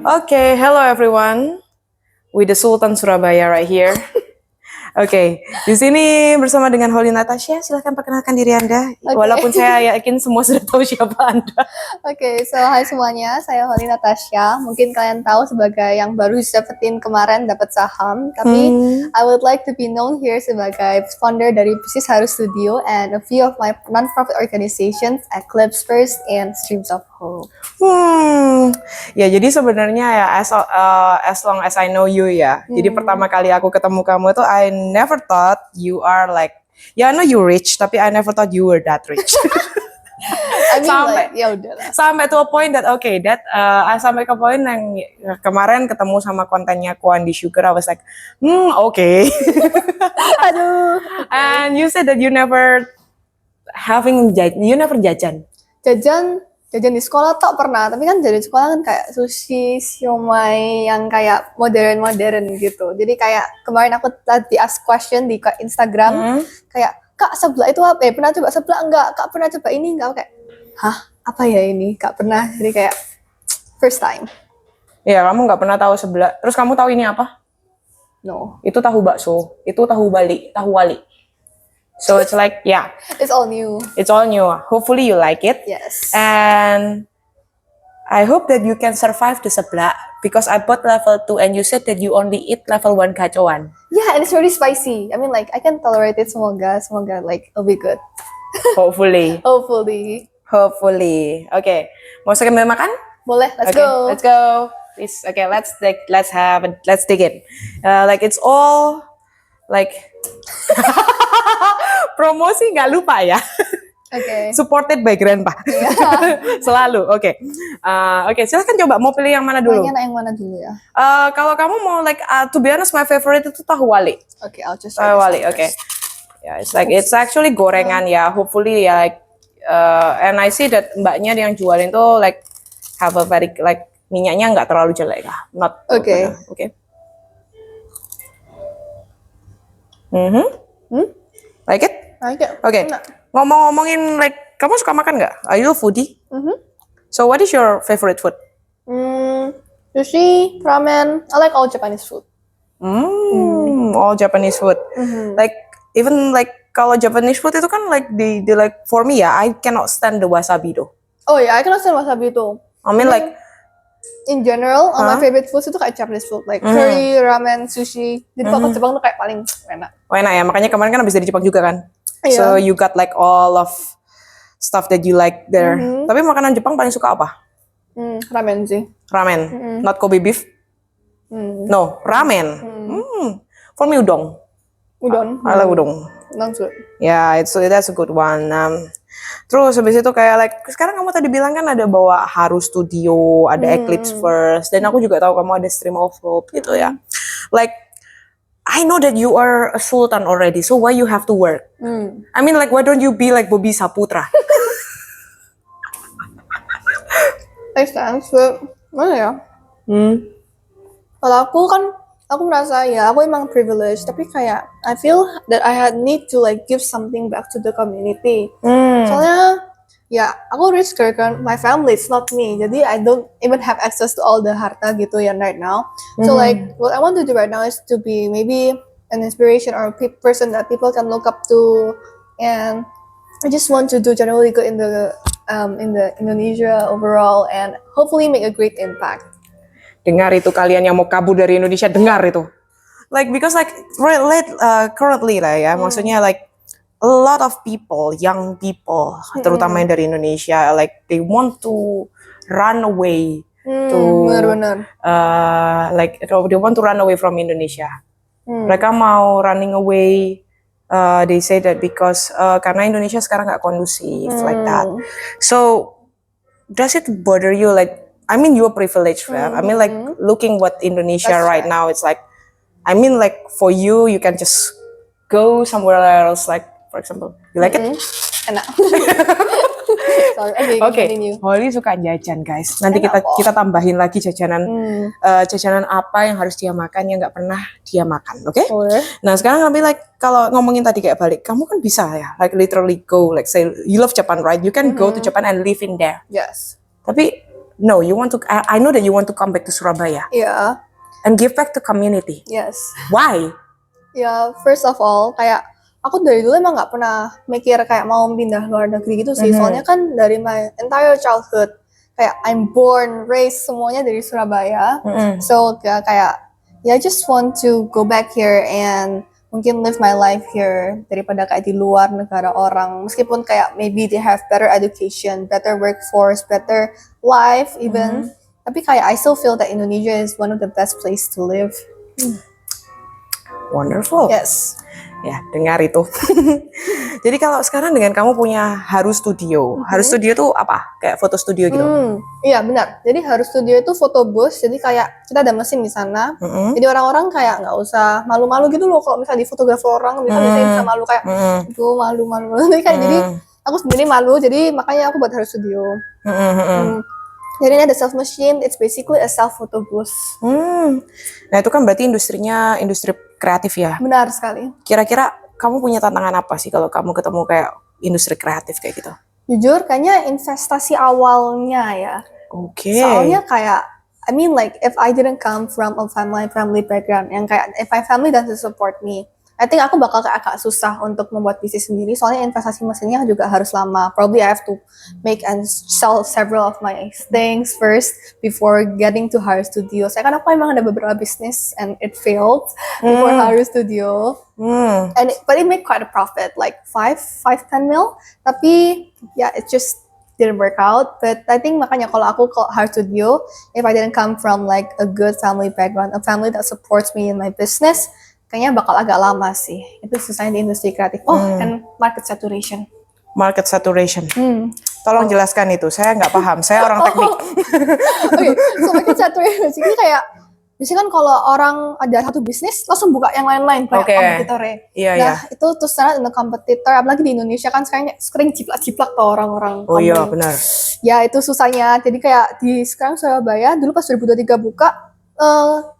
Okay, hello everyone. With the Sultan Surabaya right here. Oke, di sini bersama dengan Holly Natasha. Silahkan perkenalkan diri Anda. Okay. Walaupun saya yakin semua sudah tahu siapa Anda. So hai semuanya, saya Holly Natasha. Mungkin kalian tahu sebagai yang baru dapetin kemarin dapat saham, tapi I would like to be known here sebagai founder dari Bisnis Harus Studio and a few of my non-profit organizations, Eclipse First and Streams of Hope. Ya jadi sebenarnya ya as long as I know you ya. Jadi pertama kali aku ketemu kamu itu I never thought you are like, I know you rich, tapi I never thought you were that rich. I mean ya udahlah. Sampai to a point that sampai ke poin yang kemarin ketemu sama kontennya Kuan di Sugar, I was like, okay. Aduh. And you said that you never jajan. Jajan di sekolah tok pernah, tapi kan jajan di sekolah kan kayak sushi, siomay yang kayak modern gitu. Jadi kayak kemarin aku tadi ask question di Instagram, kayak Kak sebelah itu apa? Pernah coba sebelah enggak? Kak pernah coba ini enggak? Kayak, hah? Apa ya ini? Kak pernah. Jadi kayak first time. Ya kamu nggak pernah tahu sebelah. Terus kamu tahu ini apa? No. Itu tahu bakso. Itu tahu wali. So it's like, yeah. It's all new. It's all new. Hopefully you like it. Yes. And I hope that you can survive the seblak because I bought level 2 and you said that you only eat level 1 kacauan. Yeah, and it's really spicy. I mean like I can tolerate it, semoga like it'll be good. Hopefully. Hopefully. Okay. Mau sambil makan? Boleh, let's go. Let's go. Please. Okay, let's dig in. Like it's all like promosi nggak lupa ya. Okay. Supported by Grandpa. Yeah. Selalu. Oke. Silahkan coba mau pilih yang mana dulu? Yang mana dulu ya? Kalau kamu mau like to be honest my favorite itu tahu wali. Okay, I'll just try wali. Okay. Yeah, it's actually gorengan ya. Hopefully ya like and I see that mbaknya yang jualin tuh like have a very like minyaknya nggak terlalu jelek lah. Not okay. Okay. Like it? Like it. Okay. Ngomong-ngomongin like kamu suka makan nggak? Are you a foodie? So what is your favorite food? Sushi, ramen. I like all Japanese food. All Japanese food. Like even like kalau Japanese food itu kan like they like for me ya, I cannot stand the wasabi though. Oh yeah, I cannot stand wasabi too. I mean like in general, all my favorite foods itu kayak Japanese food, like curry, ramen, sushi. Jadi kalau Jepang tuh kayak paling enak. Enak ya, makanya kemarin kan habis dari Jepang juga kan. Yeah. So you got like all of stuff that you like there. Tapi makanan Jepang paling suka apa? Ramen sih. Ramen, not Kobe beef. No, ramen. For me udon. I like udon. Udon's good. Yeah, that's a good one. Terus habis itu kayak like sekarang kamu tadi bilang kan ada bawa Harus Studio, ada Eclipse First, dan aku juga tahu kamu ada Stream of Hope gitu ya. Like I know that you are a sultan already, so why you have to work? I mean like why don't you be like Bobby Saputra? Makes sense, but mana ya? Kalau aku merasa ya aku emang privileged, tapi kayak I feel that I need to like give something back to the community. Soalnya ya aku rich kan, my family, it's not me. Jadi I don't even have access to all the harta gitu ya right now. So like what I want to do right now is to be maybe an inspiration or a person that people can look up to, and I just want to do generally good in the Indonesia overall and hopefully make a great impact. Dengar itu kalian yang mau kabur dari Indonesia, dengar itu. Like because like currently lah ya, maksudnya like a lot of people, young people, terutama yang dari Indonesia, like they want to run away to like they want to run away from Indonesia. Mereka mau running away. They say that because karena Indonesia sekarang nggak kondusif like that. So does it bother you like? I mean you're privileged, right? I mean like looking what Indonesia right now, it's like, I mean like for you can just go somewhere else, like for example, you like it? Enak. Sorry, okay. Holly suka jajan guys. Nanti kita tambahin lagi jajanan jajanan apa yang harus dia makan yang nggak pernah dia makan, oke? Okay? Nah sekarang kami like kalau ngomongin tadi kayak balik, kamu kan bisa ya, like literally go, like say you love Japan, right? You can go to Japan and live in there. Yes. Tapi no, you want to. I know that you want to come back to Surabaya Yeah, and give back to community. yes. Why? Ya, first of all, kayak aku dari dulu emang nggak pernah mikir kayak mau pindah luar negeri gitu sih. Soalnya kan dari my entire childhood, kayak I'm born, raised semuanya dari Surabaya. So kayak I just want to go back here and mungkin live my life here daripada kayak di luar negara orang. Meskipun kayak maybe they have better education, better workforce, better life even. Tapi kayak I still feel that Indonesia is one of the best place to live. Wonderful. Yes. Ya, dengar itu. Jadi kalau sekarang dengan kamu punya Haru Studio, Haru Studio tuh apa? Kayak foto studio gitu? Iya benar. Jadi Haru Studio itu foto booth. Jadi kayak kita ada mesin di sana. Jadi orang-orang kayak nggak usah malu-malu gitu loh kalau misalnya di fotografer orang, misalnya bisa malu kayak itu malu-malu. Jadi aku sendiri malu. Jadi makanya aku buat Haru Studio. Jadi ini ada self machine. It's basically a self photo booth. Nah itu kan berarti industrinya industri kreatif ya? Benar sekali. Kira-kira kamu punya tantangan apa sih kalau kamu ketemu kayak industri kreatif kayak gitu? Jujur kayaknya investasi awalnya ya. Oke. Soalnya kayak I mean like if I didn't come from a family background yang kayak if my family doesn't support me, I think aku bakal kayak agak susah untuk membuat bisnis sendiri. Soalnya investasi mesinnya juga harus lama. Probably I have to make and sell several of my things first before getting to Haru Studio. Saya kan aku emang ada beberapa bisnis and it failed before Haru Studio. But it made quite a profit, like 5-10 mil. Tapi yeah, it just didn't work out. But I think makanya kalau aku ke Haru Studio, if I didn't come from like a good family background, a family that supports me in my business, kayaknya bakal agak lama sih. Itu susahnya di industri kreatif. And market saturation. Market saturation. Tolong jelaskan itu. Saya nggak paham. Saya orang teknik. Okay, so market saturation ini kayak biasanya kan kalau orang ada satu bisnis langsung buka yang lain-lain kayak kompetitornya. Nah, itu terus terang dengan kompetitor, apalagi di Indonesia kan sekarang sering jiplak-jiplak tuh orang-orang. Oh iya, benar. Ya, itu susahnya. Jadi kayak di sekarang Surabaya, dulu pas 2023 buka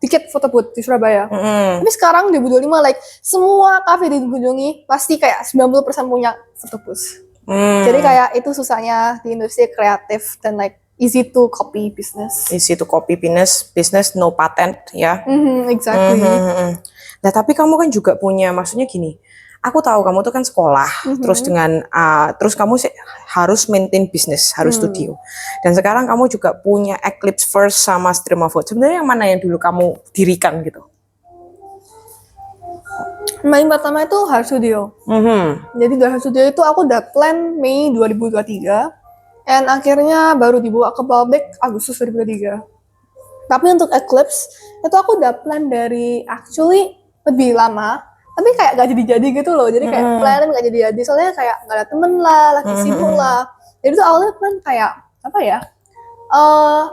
tiket foto booth di Surabaya. Tapi sekarang 2025 like semua kafe dikunjungi pasti kayak 90% punya foto booth. Jadi kayak itu susahnya di industri kreatif dan like easy to copy business. Easy to copy business no patent ya. Exactly. Nah tapi kamu kan juga punya, maksudnya gini. Aku tahu kamu tuh kan sekolah, terus dengan terus kamu harus maintain bisnis, harus studio. Dan sekarang kamu juga punya Eclipse First sama Stream of Hope. Sebenarnya yang mana yang dulu kamu dirikan gitu? Main pertama itu Haru Studio. Jadi dari Haru Studio itu aku udah plan Mei 2023, and akhirnya baru dibuka ke publik Agustus 2023. Tapi untuk Eclipse itu aku udah plan dari actually lebih lama. Tapi kayak gak jadi-jadi gitu loh, jadi kayak plan gak jadi-jadi, soalnya kayak gak ada temen lah, lagi sibuk lah. Jadi tuh awalnya plan kayak, apa ya,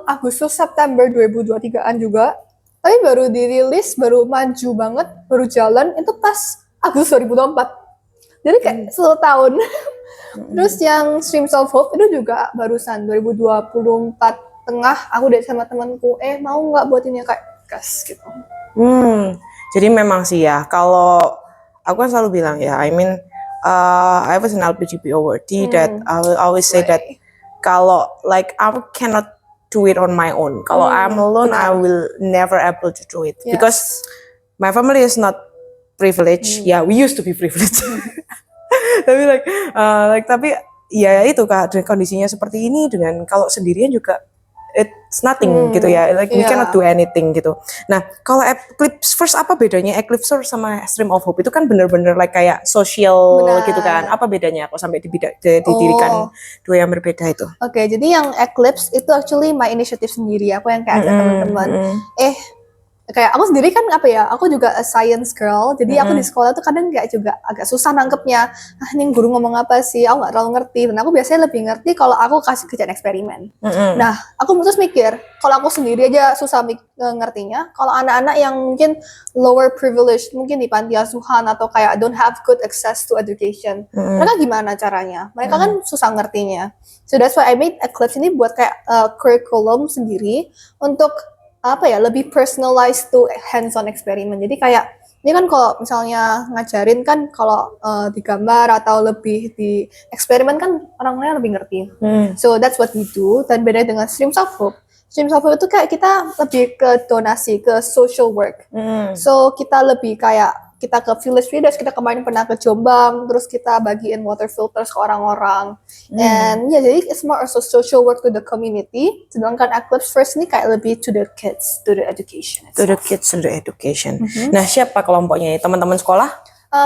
Agustus, September 2023an juga, tapi baru dirilis, baru maju banget, baru jalan, itu pas Agustus 2024. Jadi kayak 10 tahun. Terus yang Streams of Hope itu juga barusan 2024 tengah, aku udah sama temanku, mau gak buat ini kayak gas gitu. Jadi memang sih ya, kalau aku kan selalu bilang ya, I mean, I was an LPGP awardee that I will always say that kalau like I cannot do it on my own. Kalau I'm alone, I will never able to do it because my family is not privileged. Yeah, we used to be privileged. Tapi tapi ya itu Kak, dengan kondisinya seperti ini, dengan kalau sendirian juga it's nothing gitu ya, like we cannot do anything gitu. Nah kalau Eclipse First apa bedanya Eclipse First sama Stream of Hope? Itu kan bener-bener like kayak sosial gitu kan, apa bedanya kok sampai didirikan dua yang berbeda itu? Oke, jadi yang Eclipse itu actually my initiative sendiri, aku yang kayak ajak teman-teman kayak aku sendiri kan apa ya, aku juga a science girl, jadi aku di sekolah tuh kadang kayak juga agak susah nangkepnya, ini guru ngomong apa sih, aku nggak terlalu ngerti, dan aku biasanya lebih ngerti kalau aku kasih kerjaan eksperimen. Nah, aku terus mikir, kalau aku sendiri aja susah ngertinya, kalau anak-anak yang mungkin lower privilege, mungkin di panti asuhan atau kayak don't have good access to education, mereka gimana caranya? Mereka kan susah ngertinya. So that's why I made Eclipse ini buat kayak curriculum sendiri untuk apa ya, lebih personalized to hands-on eksperimen. Jadi kayak Ini kan kalau misalnya ngajarin kan kalau digambar atau lebih di eksperimen kan orang-orang lebih ngerti. So that's what we do. Dan beda dengan Streams of Hope. Streams of Hope itu kayak kita lebih ke donasi, ke social work. So kita lebih kayak kita ke village leaders, kita kemarin pernah ke Jombang, terus kita bagiin water filters ke orang-orang. And ya jadi it's more also social work to the community. Sedangkan Eclipse First ini kayak lebih to the kids, to the education. To the kids, to the education. Nah, siapa kelompoknya? Teman-teman sekolah?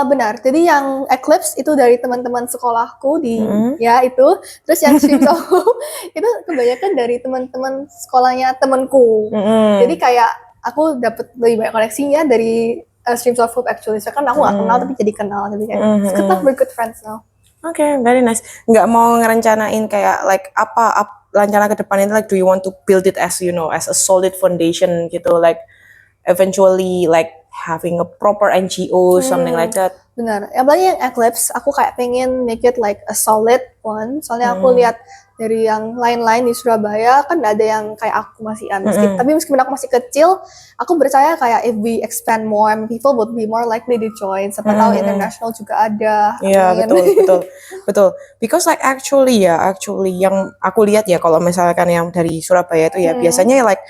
Benar. Jadi yang Eclipse itu dari teman-teman sekolahku di ya itu. Terus yang Streams of Hope itu kebanyakan dari teman-teman sekolahnya temanku. Jadi kayak aku dapat lebih banyak koneksinya dari Streams of Hope actually. So kan aku gak kenal tapi jadi kenal. Jadi kayak we're good friends now. Oke, very nice. Nggak mau ngerencanain kayak like apa rencana ke depan itu, like do you want to build it as as a solid foundation gitu, like eventually like having a proper NGO something like that. Benar. Apalagi yang Eclipse, aku kayak pengen make it like a solid one. Soalnya aku lihat dari yang lain-lain di Surabaya kan ada yang kayak aku masih tapi meskipun aku masih kecil, aku percaya kayak if we expand more, people would be more likely to join. Siapa tahu international juga ada. Iya, betul. Because like actually yang aku lihat ya kalau misalkan yang dari Surabaya itu ya biasanya like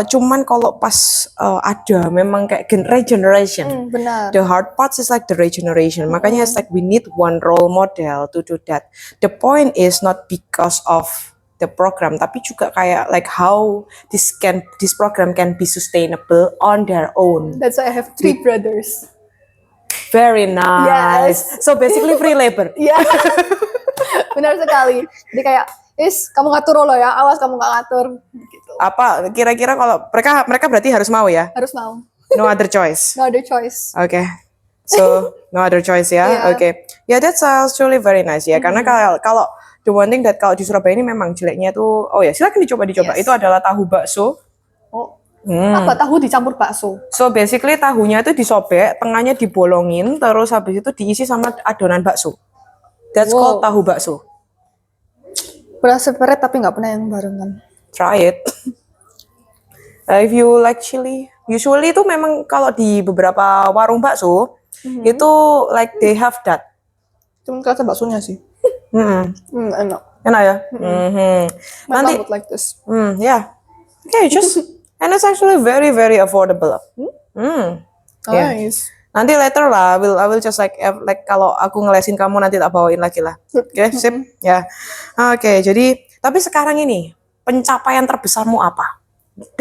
cuman kalau pas ada memang kayak regeneration. Benar. The hard parts is like the regeneration. Makanya it's like we need one role model to do that. The point is not because of the program, tapi juga kayak like how this program can be sustainable on their own. That's why I have 3 brothers. Very nice. Yes. So basically free labor. Iya. Benar sekali. Jadi kayak kamu ngatur lo ya, awas kamu nggak ngatur. Gitu. Apa kira-kira kalau mereka berarti harus mau ya? Harus mau. No other choice. No other choice. Okay. So no other choice ya. Yeah. Okay. Yeah, that's actually very nice ya. Karena kalau the one thing that kalau di Surabaya ini memang jeleknya tuh, silakan dicoba. Yes. Itu adalah tahu bakso. Oh. Apa tahu dicampur bakso? So basically tahunya itu disobek, tengahnya dibolongin, terus habis itu diisi sama adonan bakso. That's called tahu bakso. Pernah separate tapi nggak pernah yang barengan. Try it. If you like chili, usually itu memang kalau di beberapa warung bakso itu like they have that. Cuma kerasa baksonya sih. Enak. Enak ya. My Nanti mom would like this. Yeah. Okay, just and it's actually very very affordable. Nice. Nanti later lah, I will just like kalau aku ngelesin kamu nanti tak bawain lagi lah. Oke, sip. Ya. Oke, jadi tapi sekarang ini pencapaian terbesarmu apa?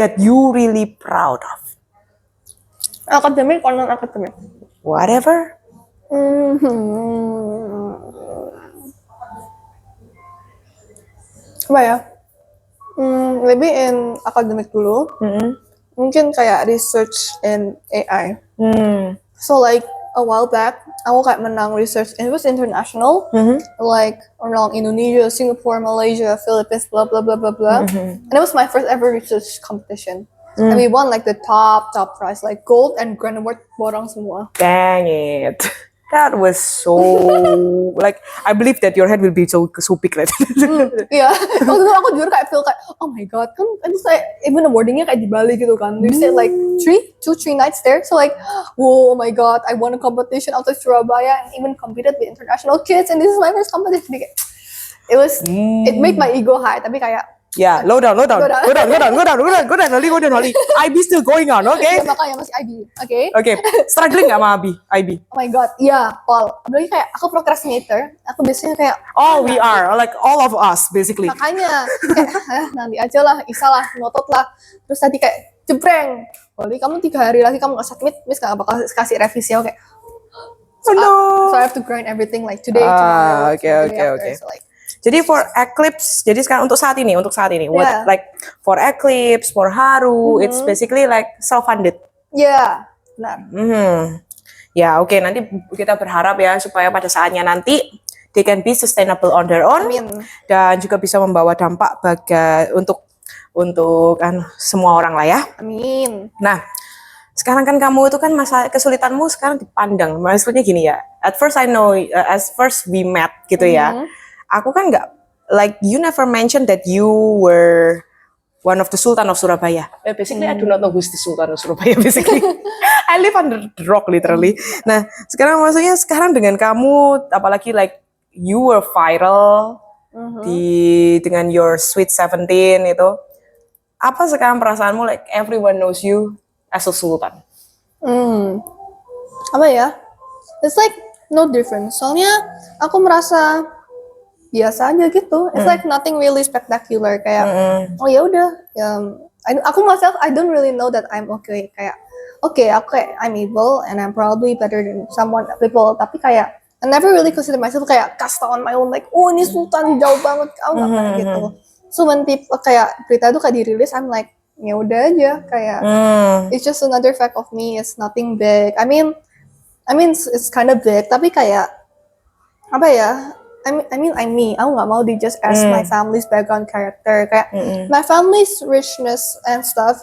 That you really proud of? Akademik or non akademik? Whatever. Apa ya? Maybe in akademik dulu. Mungkin kayak research in AI. So like a while back, aku kayak menang research, and it was international, like around Indonesia, Singapore, Malaysia, Philippines, blah blah blah blah blah. And it was my first ever research competition, and we won like the top prize, like gold and grand award, borong semua. Dang it. That was so like I believe that your head will be so big like. Iya, waktu itu aku jujur kayak feel kayak oh my god, kan itu kayak even awardingnya kayak di Bali gitu kan. We stayed like 3 nights there, so like whoa, oh my god, I won a competition out of Surabaya and even competed with international kids, and this is my first competition. It made my ego high, tapi kayak Yeah, go down, Holly. IB still going on, okay? ya, makanya masih IB, okay? Okay, struggling nggak sama IB? Oh my god, iya, Paul. Apalagi kayak aku procrastinator, aku biasanya kayak Oh, we are like all of us basically. makanya kayak nanti aja lah, isa lah, ngotot lah. Terus tadi kayak jebreng, Oli kamu 3 hari lagi kamu nggak submit, Miss nggak bakal kasih revisi. Oke, Oh no. so I have to grind everything like today, tomorrow, Okay. So like, Jadi for Eclipse, jadi sekarang untuk saat ini, what like for Eclipse, for Haru, it's basically like self-funded. yeah, benar. Ya, oke, nanti kita berharap ya supaya pada saatnya nanti they can be sustainable on their own. Amin. Dan juga bisa membawa dampak untuk semua orang lah ya. Amin. Nah, sekarang kan kamu itu kan masa kesulitanmu sekarang dipandang. Maksudnya gini ya. At first we met gitu ya. Aku kan nggak like you never mentioned that you were one of the Sultan of Surabaya. Basically, I do not know who's the Sultan of Surabaya. Basically, I live under the rock literally. Nah, sekarang maksudnya dengan kamu, apalagi like you were viral dengan your Sweet 17 itu, apa sekarang perasaanmu like everyone knows you as a Sultan? Apa ya? It's like no difference. Soalnya aku merasa biasa aja gitu. It's like nothing really spectacular. Kayak oh ya udah. Aku myself I don't really know that I'm okay. Kayak I'm able and I'm probably better than people. Tapi kayak I never really consider myself kayak cast on my own like oh ini Sultan jauh banget. Aku nggak pernah gitu. So when people kayak berita itu kayak dirilis, I'm like ya udah aja kayak it's just another fact of me. It's nothing big. I mean it's kind of big. Tapi kayak apa ya? I'm me. Aku nggak mau di just as my family's background character. Kayak my family's richness and stuff,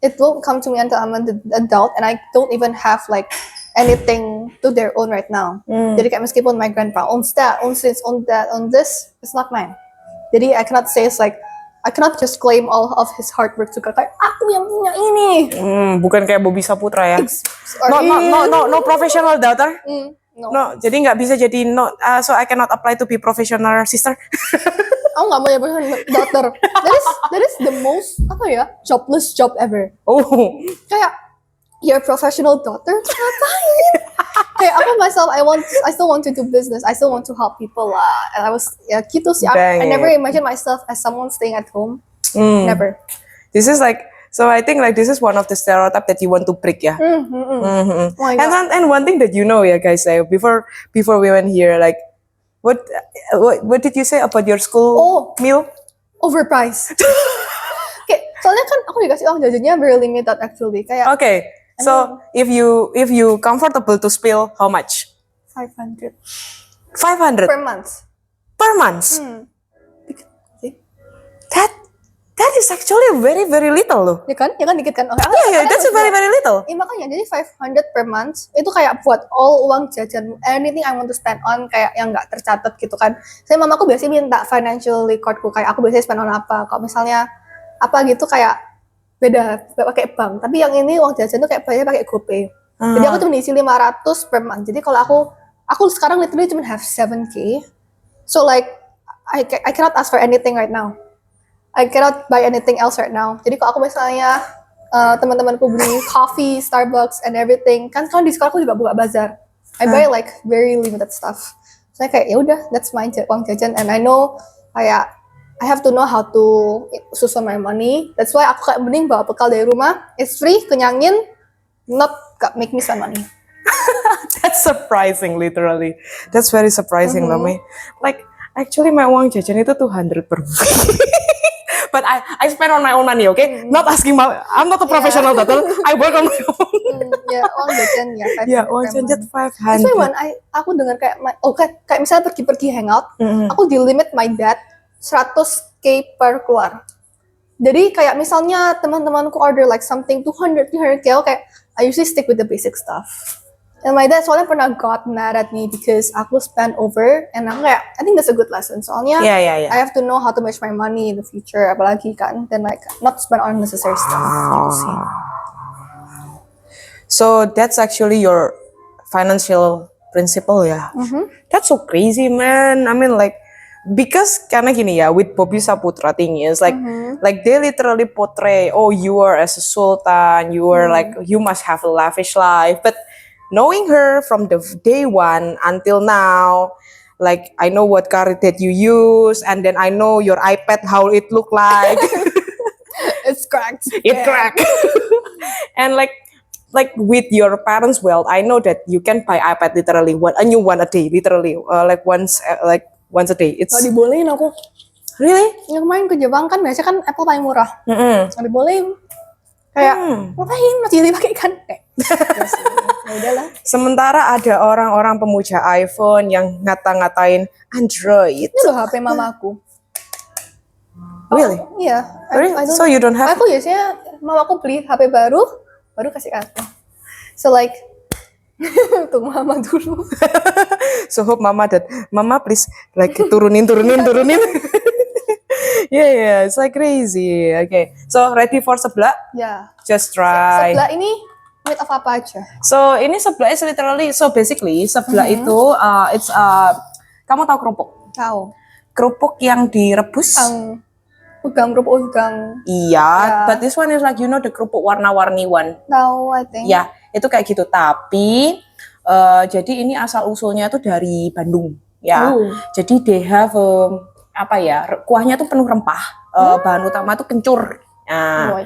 it won't come to me until I'm an adult and I don't even have like anything to their own right now. Jadi kayak meskipun my grandpa owns that, owns this, owns that, owns this, it's not mine. Jadi I cannot say it's like I cannot just claim all of his hard work juga kayak aku yang punya ini. Bukan kayak Bobby Saputra ya. Sorry. No professional daughter. No, jadi nggak bisa jadi so I cannot apply to be professional sister. Aku nggak mau ya professional daughter. That is the most jobless job ever. Oh. Kayak your professional daughter ngapain? Kayak aku myself I still want to do business. I still want to help people lah. And I was gitu sih. I never imagined myself as someone staying at home. Never. This is like. So I think like this is one of the stereotype that you want to break, yeah. Oh my God. And one thing that you know, yeah, guys, before we went here, like, what did you say about your school meal? Overpriced. Okay, soalnya kan aku dikasih uang jajannya very limited actually. Kayak. Okay, so if you comfortable to spill, how much? 500. 500 per month. Per month. That is actually very very little loh. Ya kan dikit kan. Yeah, that's very very little. Iya makanya jadi 500 per month itu kayak buat all uang jajan, anything I want to spend on kayak yang nggak tercatat gitu kan. Saya mamaku biasanya minta financial recordku kayak aku biasanya spend on apa. Kalau misalnya apa gitu kayak beda pakai bank. Tapi yang ini uang jajan tuh kayak bayar pakai GoPay. Jadi aku cuma diisi 500 per month. Jadi kalau aku sekarang literally cuma have 7K. So like I cannot ask for anything right now. I cannot buy anything else right now. Jadi kalau aku misalnya teman-temanku beli coffee, Starbucks, and everything, kan di sekolah aku juga buka bazar. I buy like very limited stuff. So kayak ya udah, that's my uang jajan, and I know kayak I have to know how to susun my money. That's why aku kayak mending bawa bekal dari rumah. It's free, kenyangin, gak make me spend money. That's surprising, literally. That's very surprising, Mami. Like actually my uang jajan itu 200 per week. But I spend on my own money, okay? Not asking I'm not a professional daughter. I work on my own. Uang jajan ya 500. Uang jajan 500. That's why when aku dengar kayak kayak misalnya pergi hangout, aku di limit my dad 100K per keluar. Jadi kayak misalnya teman-temanku order like something 200-300K, kayak I usually stick with the basic stuff. And my dad soalnya pernah got mad at me because aku spend over, and aku kayak I think that's a good lesson. Soalnya I have to know how to manage my money in the future, apalagi kan, then like not spend on unnecessary stuff. Gitu sih. So that's actually your financial principle, ya. That's so crazy, man. I mean like because karena gini ya, with Bobby Saputra thing is like they literally portray, oh you are as a sultan, you are like you must have a lavish life, but knowing her from the day one until now, like I know what card that you use, and then I know your iPad how it look like. It's cracked. It cracked. And like with your parents' wealth, I know that you can buy iPad literally a new one a day, literally like once a day. It's Gak dibolehin aku. Really? Yang kemarin ke Jepang kan biasanya kan Apple paling murah. Gak dibolehin. Kayak ngapain masih dipakai kan? Ya udahlah. Sementara ada orang-orang pemuja iPhone yang ngata-ngatain Android. Ini loh HP mamaku. Really? Iya. Really? So you don't have? Aku biasanya mamaku beli HP baru kasih aku. So like tunggu mama dulu. So hope mama please like turunin. Yeah, it's like crazy. Okay, so ready for seblak? Ya. Just try. Sebelah ini made of apa aja? So ini seblak is literally, so basically seblak itu it's kamu tahu kerupuk? Tahu. Kerupuk yang direbus? Kerupuk udang. Iya, Yeah. but this one is like the kerupuk warna-warni one. Tahu, I think. Ya, itu kayak gitu. Tapi jadi ini asal usulnya tuh dari Bandung. Ya, jadi they have apa ya? Kuahnya tuh penuh rempah. Bahan utama tuh kencur. Nah,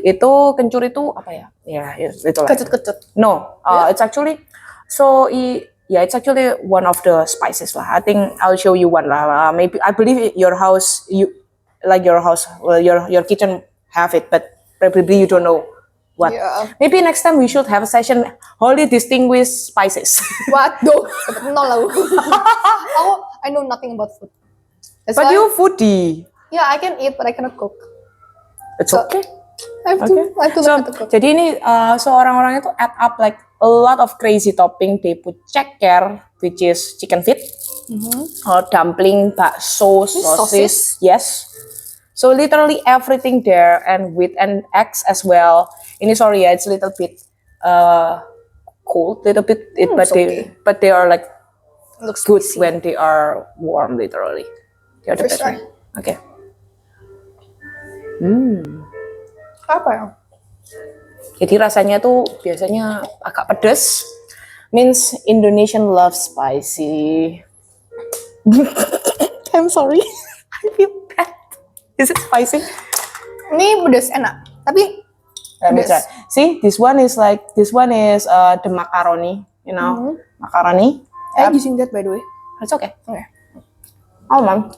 itu kencur itu apa ya? Ya, itulah. Kecut-kecut. No, it's actually it's actually one of the spices lah. I think I'll show you one lah. Maybe I believe your house your kitchen have it, but probably you don't know what. Yeah. Maybe next time we should have a session wholly distinguished spices. Waduh, no lah. I know nothing about food. That's But why, you foodie. yeah, I can eat, but I cannot cook. It's okay. I have to So, learn how to cook. jadi ini orang-orang itu add up like a lot of crazy topping. They put ceker, which is chicken feet, dumpling, bakso, sosis. Yes. So literally everything there, and with an eggs as well. Ini sorry ya, it's a little bit cold, little bit, but they are like Looks good spicy. when they are warm, literally. They are the First best try. one. Okay. Apa ya? Jadi rasanya tuh biasanya agak pedas. Means Indonesian love spicy. I'm sorry. I feel bad. Is it spicy? Ini pedas enak, tapi Let me try. pedas. See, this one is the macaroni. Macaroni. I'm using that by the way. It's okay. Okay. Oh, mom.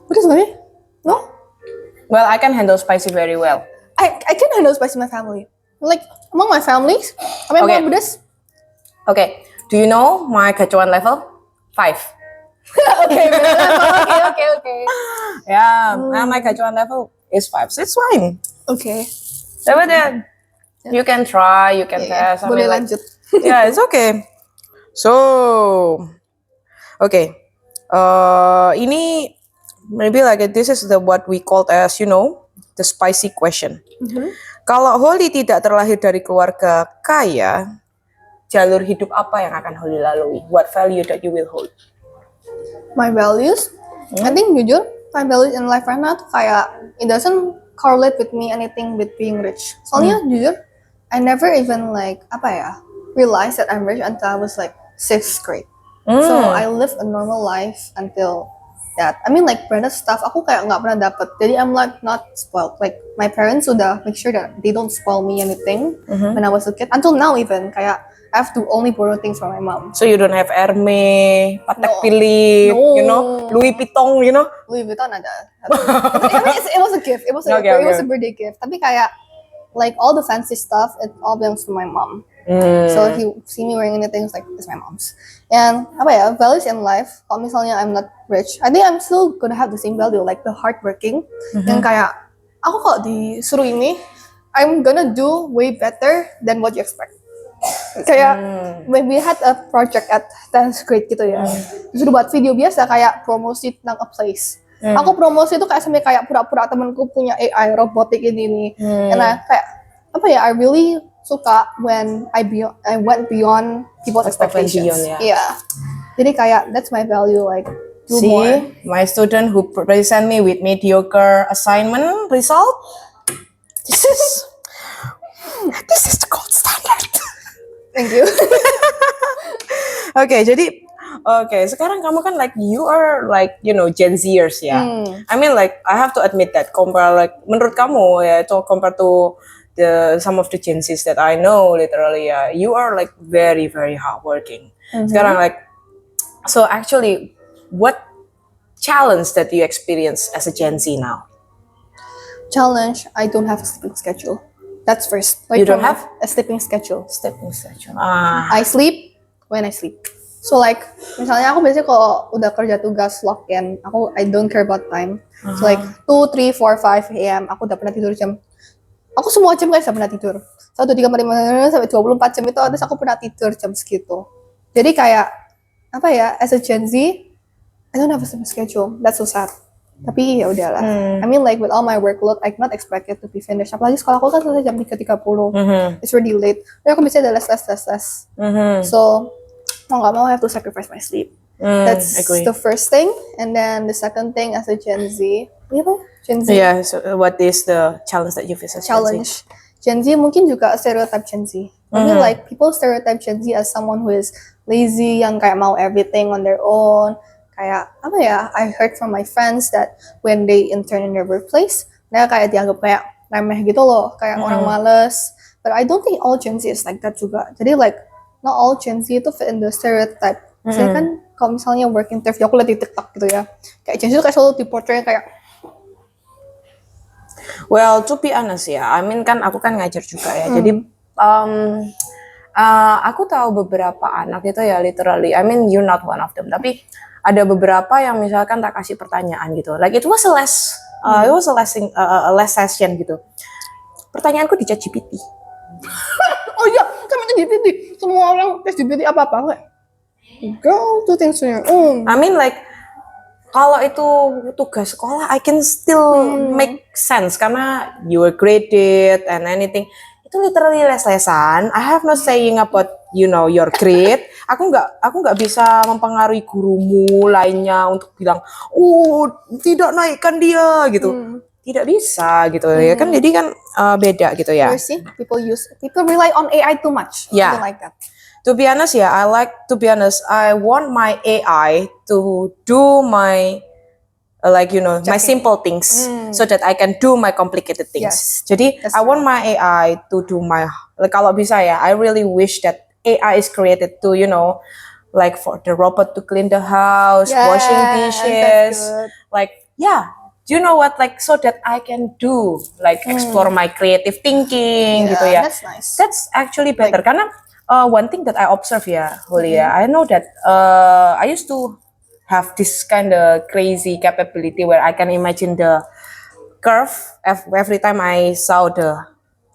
Pedas gak sih? No? Well, I can handle spicy very well. I can handle spicy in my family. Like among my families, apa yang Okay. paling pedas? Okay. Do you know my kecoan level? 5. Okay. Yeah, my kecoan level is 5. So it's fine. Okay. But then you can try, you can test. I Boleh mean, like, lanjut. yeah, it's okay. So, okay. Ini maybe like this is what we called as the spicy question. Kalau Holly tidak terlahir dari keluarga kaya, jalur hidup apa yang akan Holly lalui? What value that you will hold? My values, I think jujur, my values in life right now tuh kayak it doesn't correlate with me anything with being rich. Soalnya jujur, I never even realized that I'm rich until I was like 6th grade. So I live a normal life until that. I mean like branded stuff aku kayak nggak pernah dapet. Jadi I'm like not spoiled. Like my parents sudah make sure that they don't spoil me anything when I was a kid. Until now even kayak I have to only borrow things from my mom. So you don't have Hermes, Patek No. Philippe, No. Louis Vuitton, Louis Vuitton ada. I mean, it was a gift. It was a birthday gift. Tapi kayak like all the fancy stuff, it all belongs to my mom. So if you see me wearing anything, it's like it's my mom's. And values in life. Kalau misalnya I'm not rich, I think I'm still gonna have the same value, like the hardworking. Yang kayak aku kalau disuruh ini, I'm gonna do way better than what you expect. Kayak when we had a project at 10th grade gitu ya, disuruh buat video biasa kayak promosi tentang a place. Aku promosi itu kayak sampai kayak pura-pura temanku punya AI robotik ini. And I really suka when I went beyond people's expectations. Yeah. Jadi kayak that's my value, like do See, more. my student who present me with mediocre assignment result. This is the gold standard. Thank you. Oke, sekarang kamu kan like you are like Gen Zers ya. I mean like I have to admit that menurut kamu ya, compare to some of the Gen Zs that I know literally ya, you are like very very hardworking. Sekarang like, so actually what challenge that you experience as a Gen Z now? Challenge, I don't have a sleeping schedule. That's first. Like, You don't from have? a sleeping schedule. Stepping statue. I sleep when I sleep. So like misalnya aku biasanya kalau udah kerja tugas log in, I don't care about time. So like 2, 3, 4, 5 a.m. aku udah pernah tidur jam. Aku semua jam guys udah pernah tidur. 1, 2, 3, 4, 5 sampai 24 jam itu terus aku pernah tidur jam segitu. Jadi kayak as a Gen Z, I don't have a sleep schedule. That's so sad. Tapi ya udahlah. Hmm. I mean like with all my workload, I cannot expect it to be finished. Apalagi sekolah aku kan selesai jam 3.30. It's really late. Jadi aku bisa ada les. So mau nggak mau I have to sacrifice my sleep. That's Agree. the first thing. And then the second thing as a Gen Z, apa? Gen Z Yeah, so what is the challenge that you face as Gen Z? challenge. Gen Z mungkin juga stereotype Gen Z. I mean like people stereotype Gen Z as someone who is lazy, yang kayak mau everything on their own. Kayak apa ya? I heard from my friends that when they intern in their workplace, mereka kayak dianggap kayak remeh gitu loh, kayak orang males. But I don't think all Gen Z is like that juga. Jadi like not all Gen Z itu fit in the stereotype. Saya kan kalau misalnya work interview aku lihat di TikTok gitu ya, kayak Gen Z tuh kayak selalu diportray kayak Well, to be honest ya, I mean kan aku kan ngajar juga ya. Jadi aku tahu beberapa anak itu ya literally, I mean you're not one of them, tapi ada beberapa yang misalkan tak kasih pertanyaan gitu. Like it was a less session gitu. Pertanyaanku di ChatGPT. oh iya, sama itu GPT. Semua orang tes GPT apa-apa kayak go do things on your own. I mean like kalau itu tugas sekolah, I can still make sense karena you were graded and anything. Itu literally les-lesan. I have no saying about your grade. Aku nggak bisa mempengaruhi gurumu lainnya untuk bilang, tidak naikkan dia gitu. Tidak bisa gitu ya kan. Jadi kan beda gitu ya. You see, people rely on AI too much. Yeah. Something like that. To be honest ya, I want my AI to do my my simple things so that I can do my complicated things. Yes, Jadi that's I want my AI to do my kalau bisa ya, I really wish that AI is created to like for the robot to clean the house, washing Yes, dishes, that's good. like do you know what, like so that I can do like explore my creative thinking gitu ya. That's nice. That's actually better karena one thing that I observe ya, Julia, I know that I used to have this kind of crazy capability where I can imagine the curve every time I saw the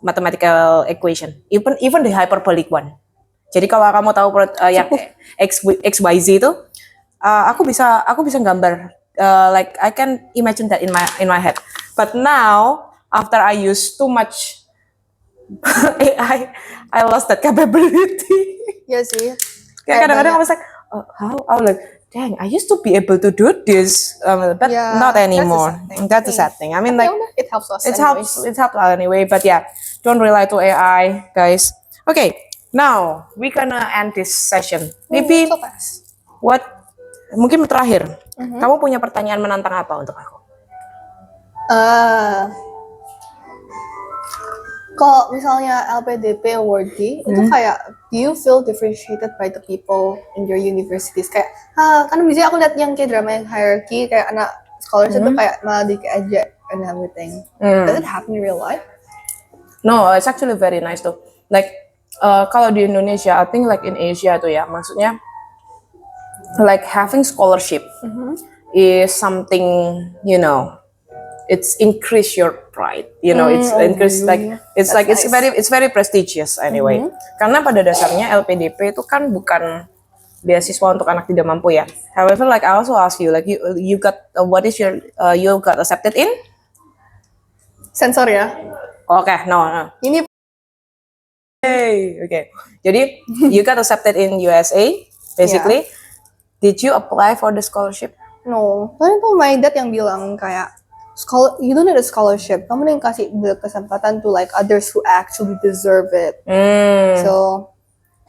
mathematical equation, even the hyperbolic one. Jadi kalau kamu tahu yang XYZ itu, aku bisa gambar, like I can imagine that in my head. But now after I use too much AI, I lost that capability. Iya sih. Kayak kadang-kadang I was like, how? I was like, dang, I used to be able to do this, but not anymore. That's a sad thing. I mean, like, it helps us. it helps anyway. But yeah, don't rely to AI, guys. Okay, now we gonna end this session. Maybe So fast. mungkin terakhir. Kamu punya pertanyaan menantang apa untuk aku? Kalau misalnya LPDP awardee itu kayak do you feel differentiated by the people in your universities? Kayak kan biasanya aku lihat yang kayak drama yang hierarchy kayak anak scholarship tuh kayak malah diajak and everything. Does it happen in real life? No, it's actually very nice tuh. Like kalau di Indonesia, I think like in Asia tuh ya, maksudnya like having scholarship is something it's increase your pride, it's increase it's very prestigious anyway. Karena pada dasarnya LPDP itu kan bukan beasiswa untuk anak tidak mampu ya. However, like I also ask you, like you got what is your you got accepted in? Sensor ya. Okay, no. Ini Okay. Jadi you got accepted in USA, basically. Did you apply for the scholarship? no. Kan itu my dad yang bilang kayak you don't need a scholarship. Kamu yang kasih the kesempatan to like others who actually deserve it. So,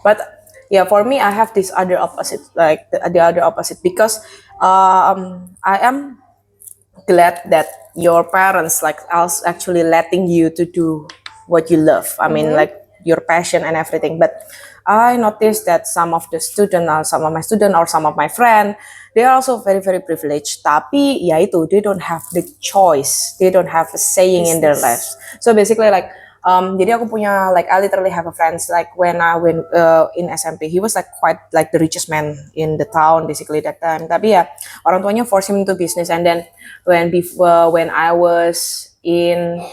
but yeah, for me, I have this other opposite, like the other opposite, because I am glad that your parents like us actually letting you to do what you love. I mean, like your passion and everything. But I noticed that some of the student, or some of my student, or some of my friend, they are also very very privileged. Tapi ya itu, they don't have the choice. They don't have a saying in their lives. So basically like, jadi aku punya like I literally have a friends like when I went in SMP, he was like quite like the richest man in the town basically that time. Tapi ya orang tuanya force him into business, and then when I was in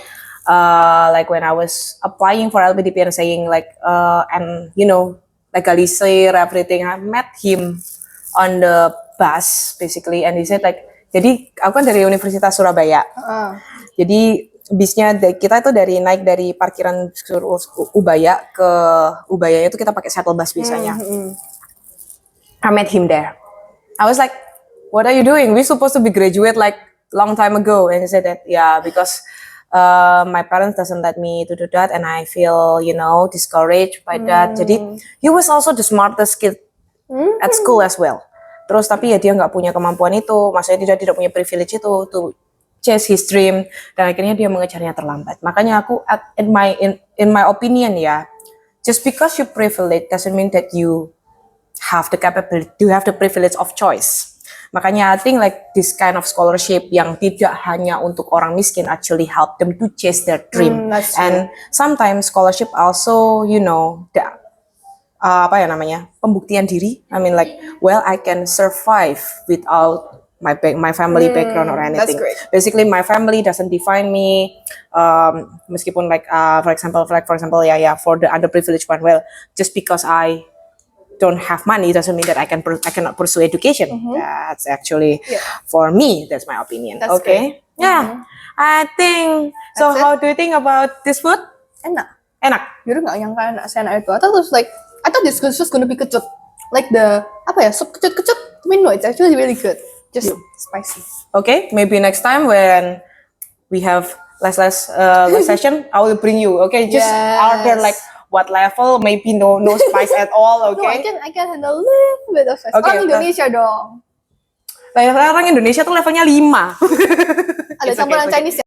like when I was applying for LPDP and saying like and legalize everything, I met him on the bus basically, and he said like, jadi aku kan dari Universitas Surabaya. Jadi bisnya kita itu naik dari parkiran Ubaya ke Ubaya itu kita pakai shuttle bus biasanya. I met him there. I was like, what are you doing? We supposed to be graduate like long time ago. And he said that, yeah, because my parents doesn't let me to do that, and I feel, discouraged by that. Jadi he was also the smartest kid at school as well. Terus tapi ya dia nggak punya kemampuan itu, maksudnya dia tidak punya privilege itu to chase his dream, dan akhirnya dia mengejarnya terlambat. Makanya aku in my opinion ya, just because you privilege doesn't mean that you have the capability, you have the privilege of choice. Makanya I think like this kind of scholarship yang tidak hanya untuk orang miskin actually help them to chase their dream. And sometimes scholarship also, pembuktian diri. I mean like, well, I can survive without my family background or anything. That's great. Basically, my family doesn't define me. Meskipun like, for example, for the underprivileged one, well, just because I don't have money doesn't mean that I cannot pursue education. That's actually for me. That's my opinion. That's okay. Great. Yeah. I think so. How do you think about this food? Enak. Jujur nggak nyangka enak seenak itu. I thought this was just gonna be kecut. Like soup kecut. I mean, no, it's actually really good. Just spicy. Okay, maybe next time when we have less session, I will bring you. Okay, just order like what level, maybe no spice at all. Okay. No, I can handle a little bit of spice. Okay, Orang Indonesia dong. Orang Indonesia tuh levelnya 5. Ada campuran Chinese ya.